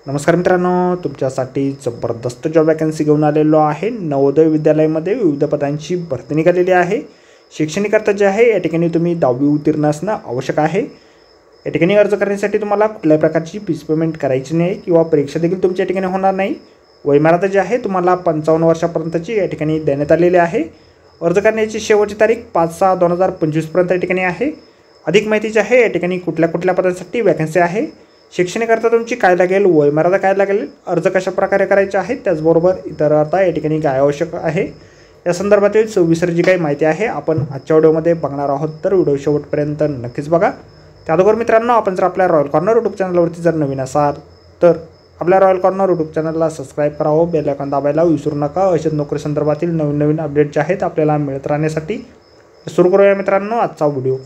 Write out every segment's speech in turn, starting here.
नमस्कार मित्रांनो, तुमच्यासाठी जबरदस्त जॉब वॅकन्सी घेऊन आलेलो आहे। नवोदय विद्यालयामध्ये विविध पदांची भरती निघालेली आहे। शैक्षणिक अर्थ जे आहे या ठिकाणी तुम्ही 10वी उत्तीर्ण असणं आवश्यक आहे। या ठिकाणी अर्ज करण्यासाठी तुम्हाला कुठल्याही प्रकारची फीस पेमेंट करायची नाही किंवा परीक्षा देखील तुमच्या ठिकाणी होणार नाही। वयमर्यादा जे आहे तुम्हाला 55 वर्षापर्यंतची या ठिकाणी देण्यात आलेली आहे। अर्ज करण्याची शेवटची तारीख 5/6/2025 पर्यंत या ठिकाणी आहे। अधिक माहिती जी आहे या ठिकाणी कुठल्या पदांसाठी वॅकन्सी आहे, शैक्षणिक अर्थ तुमची काय लागेल, वयमर्यादा काय लागेल, अर्ज कशा प्रकारे करायचे आहे, त्याचबरोबर इतर अर्थ या ठिकाणी काय आवश्यक आहे या संदर्भातील सविस्तर जी काही माहिती आहे आपण आजच्या व्हिडिओमध्ये बघणार आहोत। तर व्हिडिओ शेवटपर्यंत नक्कीच बघा। त्याचबरोबर मित्रांनो, आपण जर आपल्या रॉयल कॉर्नर यूट्यूब चॅनलवरती जर नवीन असाल तर आपल्या रॉयल कॉर्नर यूट्यूब चॅनलला सबस्क्राईब करावं, बेल आयकॉन दाबायला विसरू नका। अशाच नोकरी संदर्भातील नवीन अपडेट जे आहेत आपल्याला मिळत राहण्यासाठी। सुरू करूया मित्रांनो आजचा व्हिडिओ।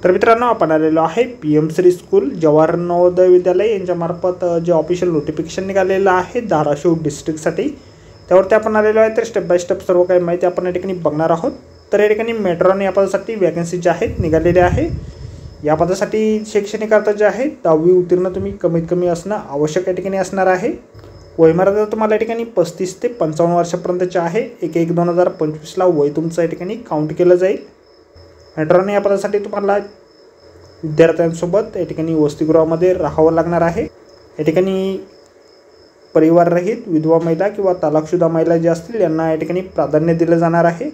तर मित्रांनो, आपण आलेलो आहे PM श्री स्कूल जवाहर नवोदय विद्यालय यांच्यामार्फत जे ऑफिशियल नोटिफिकेशन निघालेलं आहे धाराशिव डिस्ट्रिक्टसाठी, त्यावरती आपण आलेलो आहे। तर स्टेप बाय स्टेप सर्व काही माहिती आपण या ठिकाणी बघणार आहोत। तर या ठिकाणी मेट्रॉन या पदासाठी वॅकन्सी जे आहेत निघालेले आहे। या पदासाठी शैक्षणिक अर्थ जे आहे 10वी उत्तीर्ण तुम्ही कमीत कमी असणं आवश्यक या ठिकाणी असणार आहे। वयमर्यादा तुम्हाला या ठिकाणी 35 ते 55 वर्षापर्यंतचे आहे। 1/1/2025ला वय तुमचं या ठिकाणी काउंट केलं जाईल। मेट्रॉन या पदासाठी तुम्हाला विद्यार्थ्यांसोबत या ठिकाणी वसतिगृहामध्ये राहावं लागणार आहे। या ठिकाणी परिवाररहित विधवा महिला किंवा तलाकशुदा महिला जे असतील यांना या ठिकाणी प्राधान्य दिलं जाणार आहे।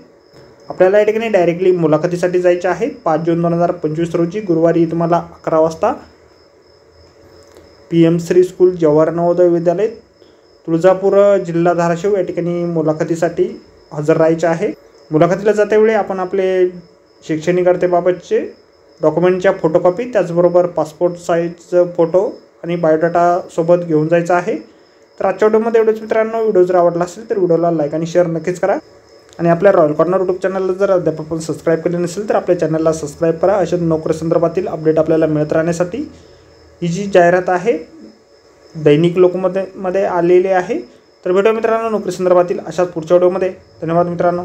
आपल्याला या ठिकाणी डायरेक्टली मुलाखतीसाठी जायचे आहे। 5 जून 2025 रोजी गुरुवारी तुम्हाला 11 वाजता PM श्री स्कूल जवाहर नवोदय विद्यालय तुळजापूर जिल्हा धाराशिव या ठिकाणी मुलाखतीसाठी हजर राहायचे आहे। मुलाखतीला जातेवेळी आपण आपले शैक्षणिक अर्हतेबाबतचे डॉक्युमेंटच्या फोटोकॉपी, त्याचबरोबर पासपोर्ट साईजचा फोटो आणि बायोडाटा सोबत घेऊन जायचा आहे। तर आजच्या व्हिडिओमध्ये एवढंच मित्रांनो। व्हिडिओ जर आवडला असेल तर व्हिडिओला लाईक आणि शेअर नक्कीच करा आणि आपल्या रॉयल कॉर्नर यूट्यूब चॅनलला जर अद्याप आपण सबस्क्राईब केले नसेल तर आपल्या चॅनलला सबस्क्राईब करा। अशा नोकरी संदर्भातील अपडेट आपल्याला मिळत राहण्यासाठी ही जी जाहिरात आहे दैनिक लोकमतमध्ये आलेली आहे। तर भेटूया मित्रांनो नोकरी संदर्भातील अशाच पुढच्या व्हिडिओमध्ये। धन्यवाद मित्रांनो।